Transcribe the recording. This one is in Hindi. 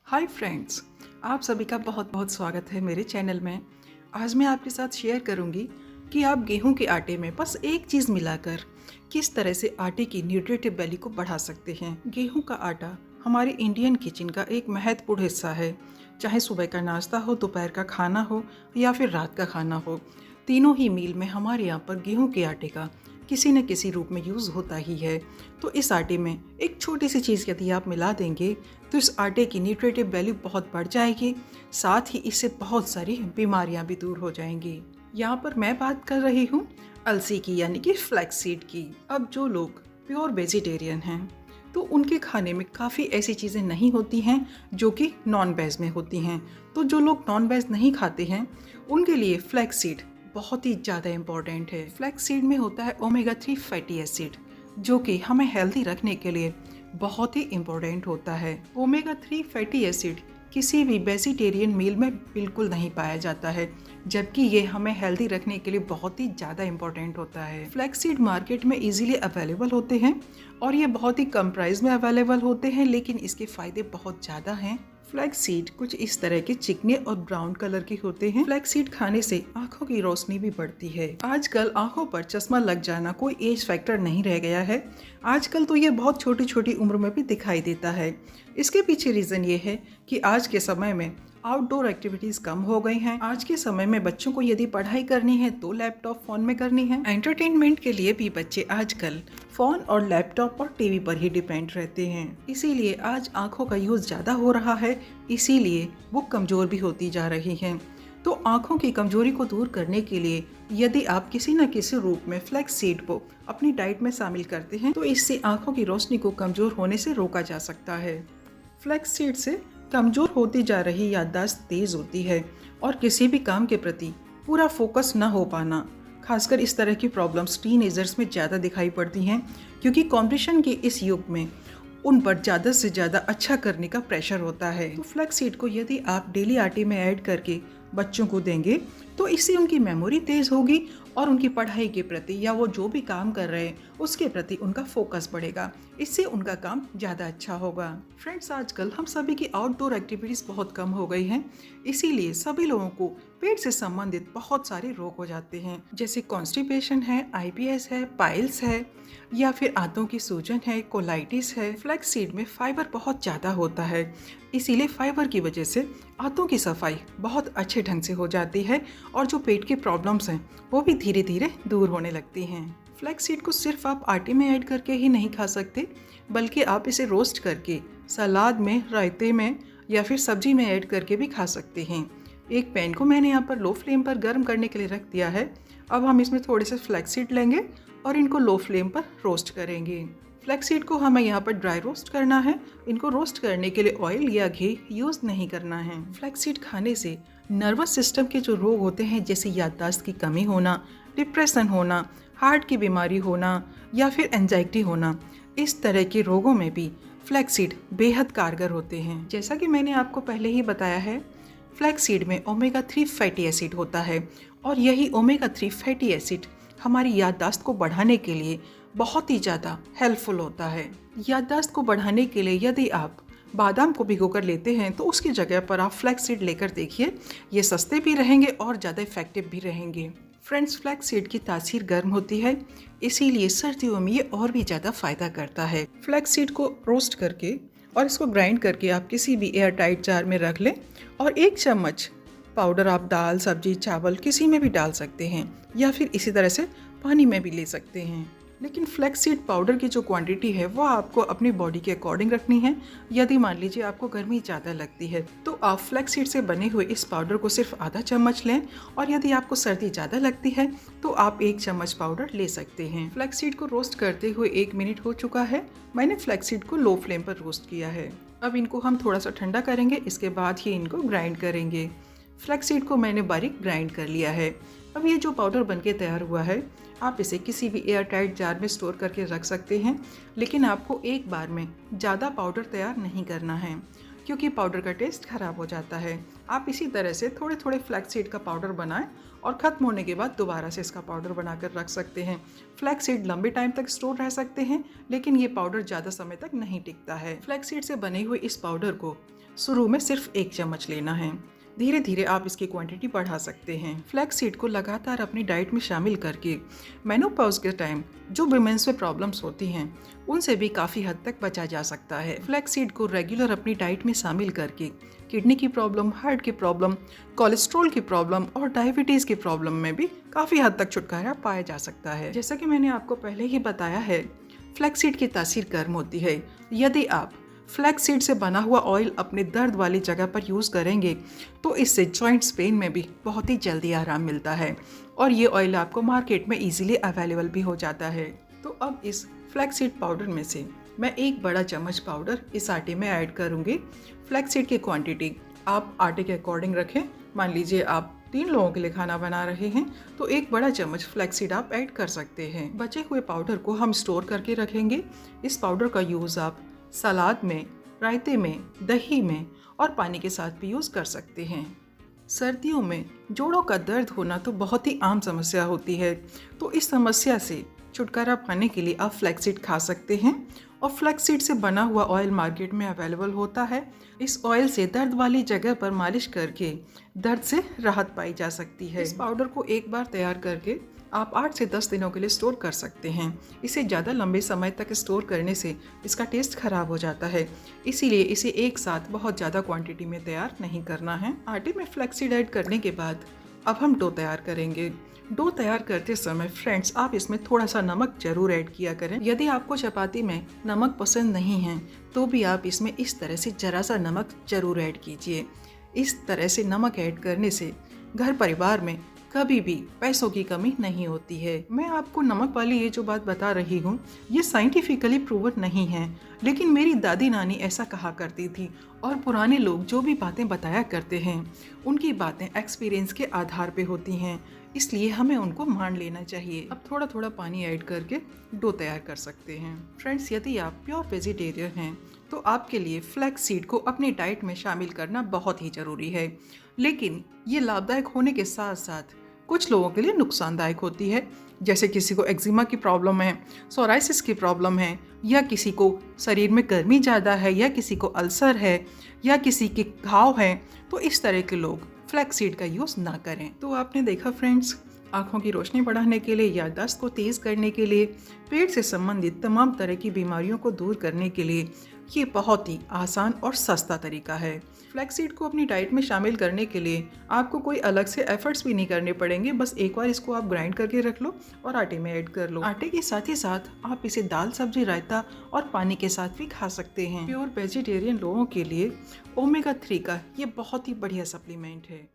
हाय फ्रेंड्स, आप सभी का बहुत बहुत स्वागत है मेरे चैनल में। आज मैं आपके साथ शेयर करूंगी कि आप गेहूं के आटे में बस एक चीज़ मिलाकर किस तरह से आटे की न्यूट्रिटिव वैल्यू को बढ़ा सकते हैं। गेहूं का आटा हमारे इंडियन किचन का एक महत्वपूर्ण हिस्सा है। चाहे सुबह का नाश्ता हो, दोपहर का खाना हो या फिर रात का खाना हो, तीनों ही मील में हमारे यहाँ पर गेहूं के आटे का किसी न किसी रूप में यूज़ होता ही है। तो इस आटे में एक छोटी सी चीज़ यदि आप मिला देंगे तो इस आटे की न्यूट्रिटिव वैल्यू बहुत बढ़ जाएगी, साथ ही इससे बहुत सारी बीमारियां भी दूर हो जाएंगी। यहाँ पर मैं बात कर रही हूँ अलसी की, यानी कि फ्लैक्स सीड की। अब जो लोग प्योर वेजिटेरियन हैं तो उनके खाने में काफ़ी ऐसी चीज़ें नहीं होती हैं जो कि नॉन वेज में होती हैं। तो जो लोग नॉन वेज नहीं खाते हैं उनके लिए फ्लैक्स सीड बहुत ही ज़्यादा इम्पॉर्टेंट है। फ्लैक्स सीड में होता है ओमेगा 3 फैटी एसिड, जो कि हमें हेल्दी रखने के लिए बहुत ही इम्पोर्टेंट होता है। ओमेगा 3 फैटी एसिड किसी भी वेजिटेरियन मील में बिल्कुल नहीं पाया जाता है, जबकि ये हमें हेल्दी रखने के लिए बहुत ही ज़्यादा इम्पोर्टेंट होता है। फ्लैक्स सीड मार्केट में इजीली अवेलेबल होते हैं और ये बहुत ही कम प्राइस में अवेलेबल होते हैं, लेकिन इसके फ़ायदे बहुत ज़्यादा हैं। फ्लैक्स सीड कुछ इस तरह के चिकने और ब्राउन कलर के होते हैं। फ्लैक्स सीड खाने से आंखों की रोशनी भी बढ़ती है। आजकल आंखों पर चश्मा लग जाना कोई एज फैक्टर नहीं रह गया है। आजकल तो ये बहुत छोटी छोटी उम्र में भी दिखाई देता है। इसके पीछे रीज़न ये है कि आज के समय में आउटडोर एक्टिविटीज़ कम हो गई हैं। आज के समय में बच्चों को यदि पढ़ाई करनी है तो लैपटॉप फ़ोन में करनी है। एंटरटेनमेंट के लिए भी बच्चे आजकल फ़ोन और लैपटॉप और टीवी पर ही डिपेंड रहते हैं। इसीलिए आज आँखों का यूज़ ज़्यादा हो रहा है, इसीलिए वो कमज़ोर भी होती जा रही हैं। तो आँखों की कमज़ोरी को दूर करने के लिए यदि आप किसी न किसी रूप में फ्लैक्स सीड को अपनी डाइट में शामिल करते हैं तो इससे आँखों की रोशनी को कमज़ोर होने से रोका जा सकता है। फ्लैक्स सीड से कमज़ोर होती जा रही याददाश्त तेज़ होती है और किसी भी काम के प्रति पूरा फोकस न हो पाना, खासकर इस तरह की प्रॉब्लम्स टीनेजर्स में ज़्यादा दिखाई पड़ती हैं, क्योंकि कंपटीशन के इस युग में उन पर ज़्यादा से ज़्यादा अच्छा करने का प्रेशर होता है। तो फ्लैक्स सीड को यदि आप डेली आटे में ऐड करके बच्चों को देंगे तो इससे उनकी मेमोरी तेज़ होगी और उनकी पढ़ाई के प्रति या वो जो भी काम कर रहे हैं उसके प्रति उनका फोकस बढ़ेगा। इससे उनका काम ज़्यादा अच्छा होगा। फ्रेंड्स, आजकल हम सभी की आउटडोर एक्टिविटीज़ बहुत कम हो गई हैं, इसीलिए सभी लोगों को पेट से संबंधित बहुत सारे रोग हो जाते हैं, जैसे कॉन्स्टिपेशन है, IBS है, पाइल्स है या फिर आंतों की सूजन है, कोलाइटिस है। फ्लैक्स सीड में फाइबर बहुत ज़्यादा होता है, इसीलिए फाइबर की वजह से आंतों की सफाई बहुत अच्छे ढंग से हो जाती है और जो पेट की प्रॉब्लम्स हैं वो भी धीरे धीरे दूर होने लगती हैं। फ्लैक्स सीड को सिर्फ आप आटे में ऐड करके ही नहीं खा सकते, बल्कि आप इसे रोस्ट करके सलाद में, रायते में या फिर सब्जी में ऐड करके भी खा सकते हैं। एक पैन को मैंने यहाँ पर लो फ्लेम पर गर्म करने के लिए रख दिया है। अब हम इसमें थोड़े से फ्लैक्स सीड लेंगे और इनको लो फ्लेम पर रोस्ट करेंगे। फ्लैक्स सीड को हमें यहाँ पर ड्राई रोस्ट करना है। इनको रोस्ट करने के लिए ऑयल या घी यूज़ नहीं करना है। फ्लैक्स सीड खाने से नर्वस सिस्टम के जो रोग होते हैं, जैसे याददाश्त की कमी होना, डिप्रेशन होना, हार्ट की बीमारी होना या फिर एंजाइटी होना, इस तरह के रोगों में भी फ्लैक्स सीड बेहद कारगर होते हैं। जैसा कि मैंने आपको पहले ही बताया है, फ्लैक्स सीड में ओमेगा 3 फैटी एसिड होता है और यही ओमेगा 3 फैटी एसिड हमारी याददाश्त को बढ़ाने के लिए बहुत ही ज़्यादा हेल्पफुल होता है। याददाश्त को बढ़ाने के लिए यदि आप बादाम को भिगोकर लेते हैं तो उसकी जगह पर आप फ्लैक्स सीड लेकर देखिए, ये सस्ते भी रहेंगे और ज़्यादा इफेक्टिव भी रहेंगे। फ्रेंड्स, फ्लैक्स सीड की तासीर गर्म होती है, इसीलिए सर्दियों में ये और भी ज़्यादा फ़ायदा करता है। फ्लैक्स सीड को रोस्ट करके और इसको ग्राइंड करके आप किसी भी एयर टाइट जार में रख लें और 1 चम्मच पाउडर आप दाल, सब्जी, चावल किसी में भी डाल सकते हैं या फिर इसी तरह से पानी में भी ले सकते हैं। लेकिन फ्लैक्स सीड पाउडर की जो क्वांटिटी है वो आपको अपनी बॉडी के अकॉर्डिंग रखनी है। यदि मान लीजिए आपको गर्मी ज़्यादा लगती है तो आप फ्लैक्स सीड से बने हुए इस पाउडर को सिर्फ आधा चम्मच लें और यदि आपको सर्दी ज़्यादा लगती है तो आप 1 चम्मच पाउडर ले सकते हैं। फ्लैक्स सीड को रोस्ट करते हुए 1 मिनट हो चुका है। मैंने फ्लैक्स सीड को लो फ्लेम पर रोस्ट किया है। अब इनको हम थोड़ा सा ठंडा करेंगे, इसके बाद ही इनको ग्राइंड करेंगे। फ्लैक्स सीड को मैंने बारीक ग्राइंड कर लिया है। अब ये जो पाउडर बनके तैयार हुआ है, आप इसे किसी भी एयर टाइट जार में स्टोर करके रख सकते हैं, लेकिन आपको एक बार में ज़्यादा पाउडर तैयार नहीं करना है, क्योंकि पाउडर का टेस्ट खराब हो जाता है। आप इसी तरह से थोड़े थोड़े फ्लैक्स सीड का पाउडर बनाएं और ख़त्म होने के बाद दोबारा से इसका पाउडर बनाकर रख सकते हैं। फ्लैक्स सीड लंबे टाइम तक स्टोर रह सकते हैं, लेकिन ये पाउडर ज़्यादा समय तक नहीं टिकता है। फ्लैक्स सीड से बने हुए इस पाउडर को शुरू में सिर्फ 1 चम्मच लेना है। धीरे धीरे आप इसकी क्वांटिटी बढ़ा सकते हैं। फ्लैक्स सीड को लगातार अपनी डाइट में शामिल करके मेनोपॉज के टाइम जो विमेंस में प्रॉब्लम्स होती हैं उनसे भी काफ़ी हद तक बचा जा सकता है। फ्लैक्स सीड को रेगुलर अपनी डाइट में शामिल करके किडनी की प्रॉब्लम, हार्ट की प्रॉब्लम, कोलेस्ट्रॉल की प्रॉब्लम और डायबिटीज़ की प्रॉब्लम में भी काफ़ी हद तक छुटकारा पाया जा सकता है। जैसा कि मैंने आपको पहले ही बताया है, फ्लैक्स सीड की तासीर गर्म होती है। यदि आप फ्लैक्स सीड से बना हुआ ऑयल अपने दर्द वाली जगह पर यूज़ करेंगे तो इससे जॉइंट्स पेन में भी बहुत ही जल्दी आराम मिलता है और ये ऑयल आपको मार्केट में इजीली अवेलेबल भी हो जाता है। तो अब इस फ्लैक्स सीड पाउडर में से मैं 1 बड़ा चम्मच पाउडर इस आटे में ऐड करूँगी। फ्लैक्स सीड की क्वांटिटी आप आटे के अकॉर्डिंग रखें। मान लीजिए आप 3 लोगों के लिए खाना बना रहे हैं तो 1 बड़ा चम्मच फ्लैक्स सीड आप ऐड कर सकते हैं। बचे हुए पाउडर को हम स्टोर करके रखेंगे। इस पाउडर का यूज़ आप सलाद में, रायते में, दही में और पानी के साथ भी यूज़ कर सकते हैं। सर्दियों में जोड़ों का दर्द होना तो बहुत ही आम समस्या होती है, तो इस समस्या से छुटकारा पाने के लिए आप फ्लैक्स सीड खा सकते हैं और फ्लैक्स सीड से बना हुआ ऑयल मार्केट में अवेलेबल होता है। इस ऑयल से दर्द वाली जगह पर मालिश करके दर्द से राहत पाई जा सकती है। इस पाउडर को एक बार तैयार करके आप 8 से 10 दिनों के लिए स्टोर कर सकते हैं। इसे ज़्यादा लंबे समय तक स्टोर करने से इसका टेस्ट खराब हो जाता है, इसीलिए इसे एक साथ बहुत ज़्यादा क्वांटिटी में तैयार नहीं करना है। आटे में फ्लैक्स सीड ऐड करने के बाद अब हम डो तैयार करेंगे। डो तैयार करते समय फ्रेंड्स आप इसमें थोड़ा सा नमक जरूर ऐड किया करें। यदि आपको चपाती में नमक पसंद नहीं है तो भी आप इसमें इस तरह से जरा सा नमक जरूर ऐड कीजिए। इस तरह से नमक ऐड करने से घर परिवार में कभी भी पैसों की कमी नहीं होती है। मैं आपको नमक वाली ये जो बात बता रही हूँ ये साइंटिफिकली प्रूवन नहीं है, लेकिन मेरी दादी नानी ऐसा कहा करती थी और पुराने लोग जो भी बातें बताया करते हैं उनकी बातें एक्सपीरियंस के आधार पे होती हैं, इसलिए हमें उनको मान लेना चाहिए। अब थोड़ा थोड़ा पानी ऐड करके डो तैयार कर सकते हैं। फ्रेंड्स, यदि आप प्योर वेजिटेरियन हैं तो आपके लिए फ्लैक्स सीड को अपनी डाइट में शामिल करना बहुत ही ज़रूरी है, लेकिन ये लाभदायक होने के साथ साथ कुछ लोगों के लिए नुकसानदायक होती है। जैसे किसी को एक्जिमा की प्रॉब्लम है, सोराइसिस की प्रॉब्लम है, या किसी को शरीर में गर्मी ज़्यादा है, या किसी को अल्सर है, या किसी के घाव हैं, तो इस तरह के लोग फ्लैक्स सीड का यूज़ ना करें। तो आपने देखा फ्रेंड्स, आँखों की रोशनी बढ़ाने के लिए, याददाश्त को तेज़ करने के लिए, पेट से संबंधित तमाम तरह की बीमारियों को दूर करने के लिए ये बहुत ही आसान और सस्ता तरीका है। फ्लैक्स सीड को अपनी डाइट में शामिल करने के लिए आपको कोई अलग से एफर्ट्स भी नहीं करने पड़ेंगे। बस एक बार इसको आप ग्राइंड करके रख लो और आटे में ऐड कर लो। आटे के साथ ही साथ आप इसे दाल, सब्जी, रायता और पानी के साथ भी खा सकते हैं। प्योर वेजिटेरियन लोगों के लिए ओमेगा 3 का ये बहुत ही बढ़िया सप्लीमेंट है।